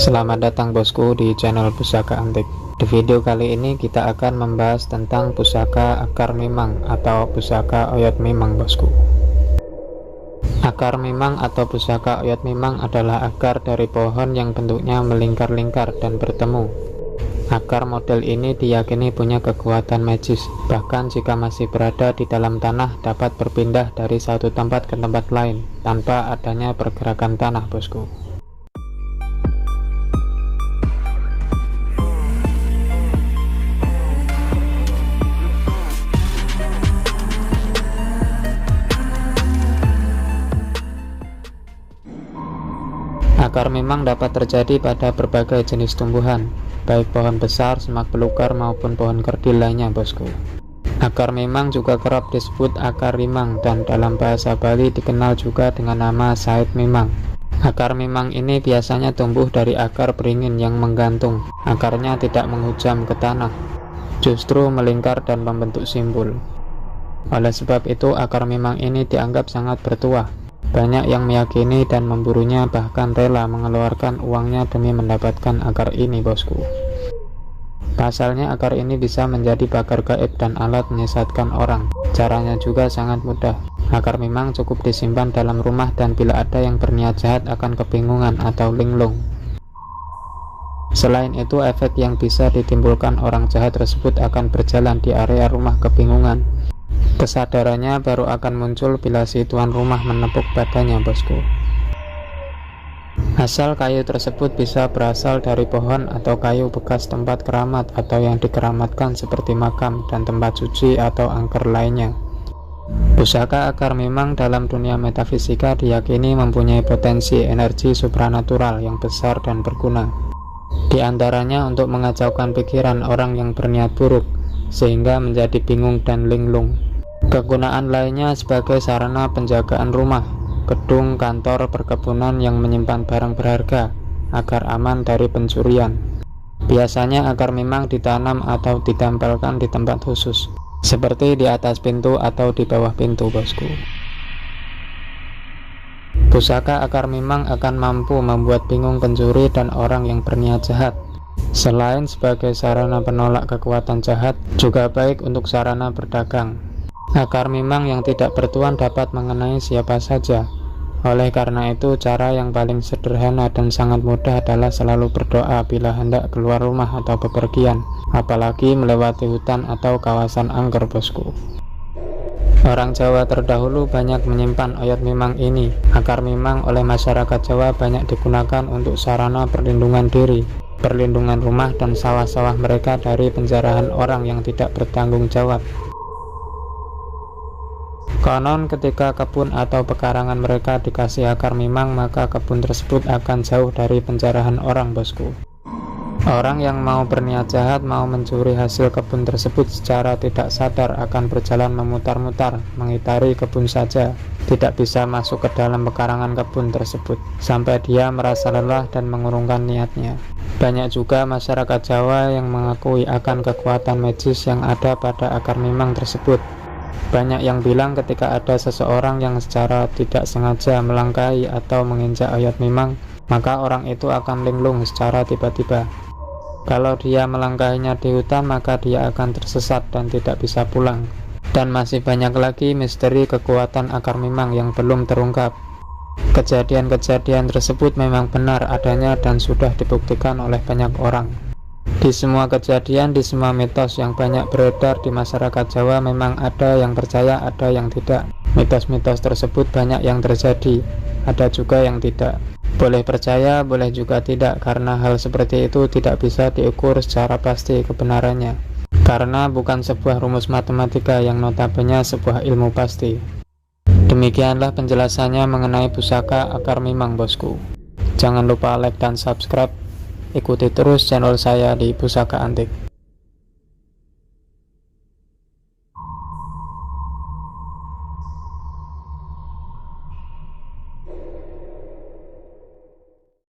Selamat datang bosku di channel Pusaka Antik. Di video kali ini kita akan membahas tentang pusaka akar mimang atau pusaka oyot mimang bosku. Akar mimang atau pusaka oyot mimang adalah akar dari pohon yang bentuknya melingkar-lingkar dan bertemu. Akar model ini diyakini punya kekuatan magis, bahkan jika masih berada di dalam tanah dapat berpindah dari satu tempat ke tempat lain tanpa adanya pergerakan tanah bosku. Akar mimang dapat terjadi pada berbagai jenis tumbuhan, baik pohon besar, semak belukar maupun pohon kerdil lainnya bosku. Akar mimang juga kerap disebut akar rimang dan dalam bahasa Bali dikenal juga dengan nama sait mimang. Akar mimang ini biasanya tumbuh dari akar beringin yang menggantung. Akarnya tidak menghujam ke tanah, justru melingkar dan membentuk simpul. Oleh sebab itu akar mimang ini dianggap sangat bertuah. Banyak yang meyakini dan memburunya, bahkan rela mengeluarkan uangnya demi mendapatkan akar ini bosku. Pasalnya akar ini bisa menjadi pagar gaib dan alat menyesatkan orang. Caranya juga sangat mudah. Akar mimang cukup disimpan dalam rumah dan bila ada yang berniat jahat akan kebingungan atau linglung. Selain itu, efek yang bisa ditimbulkan orang jahat tersebut akan berjalan di area rumah kebingungan. Kesadarannya baru akan muncul bila si tuan rumah menepuk badannya bosku. Asal kayu tersebut bisa berasal dari pohon atau kayu bekas tempat keramat atau yang dikeramatkan seperti makam dan tempat suci atau angker lainnya. Pusaka akar mimang dalam dunia metafisika diyakini mempunyai potensi energi supranatural yang besar dan berguna. Di antaranya untuk mengacaukan pikiran orang yang berniat buruk sehingga menjadi bingung dan linglung. Kegunaan lainnya sebagai sarana penjagaan rumah, gedung, kantor, perkebunan yang menyimpan barang berharga agar aman dari pencurian. Biasanya akar mimang ditanam atau ditempelkan di tempat khusus, seperti di atas pintu atau di bawah pintu bosku. Pusaka akar mimang akan mampu membuat bingung pencuri dan orang yang berniat jahat. Selain sebagai sarana penolak kekuatan jahat, juga baik untuk sarana berdagang. Akar mimang yang tidak bertuan dapat mengenai siapa saja. Oleh karena itu, cara yang paling sederhana dan sangat mudah adalah selalu berdoa bila hendak keluar rumah atau bepergian, apalagi melewati hutan atau kawasan angker bosku. Orang Jawa terdahulu banyak menyimpan oyot mimang ini. Akar mimang oleh masyarakat Jawa banyak digunakan untuk sarana perlindungan diri, perlindungan rumah dan sawah-sawah mereka dari penjarahan orang yang tidak bertanggung jawab. Konon ketika kebun atau pekarangan mereka dikasih akar mimang, maka kebun tersebut akan jauh dari penjarahan orang bosku. Orang yang mau berniat jahat, mau mencuri hasil kebun tersebut secara tidak sadar akan berjalan memutar-mutar, mengitari kebun saja, tidak bisa masuk ke dalam pekarangan kebun tersebut, sampai dia merasa lelah dan mengurungkan niatnya. Banyak juga masyarakat Jawa yang mengakui akan kekuatan magis yang ada pada akar mimang tersebut. Banyak yang bilang ketika ada seseorang yang secara tidak sengaja melangkahi atau menginjak oyot mimang, maka orang itu akan linglung secara tiba-tiba. Kalau dia melangkahinya di hutan, maka dia akan tersesat dan tidak bisa pulang. Dan masih banyak lagi misteri kekuatan akar mimang yang belum terungkap. Kejadian-kejadian tersebut memang benar adanya dan sudah dibuktikan oleh banyak orang. Di semua kejadian, di semua mitos yang banyak beredar di masyarakat Jawa, memang ada yang percaya, ada yang tidak. Mitos-mitos tersebut banyak yang terjadi, ada juga yang tidak. Boleh percaya, boleh juga tidak, karena hal seperti itu tidak bisa diukur secara pasti kebenarannya, karena bukan sebuah rumus matematika yang notabene sebuah ilmu pasti. Demikianlah penjelasannya mengenai pusaka akar mimang bosku. Jangan lupa like dan subscribe. Ikuti terus channel saya di Pusaka Antik.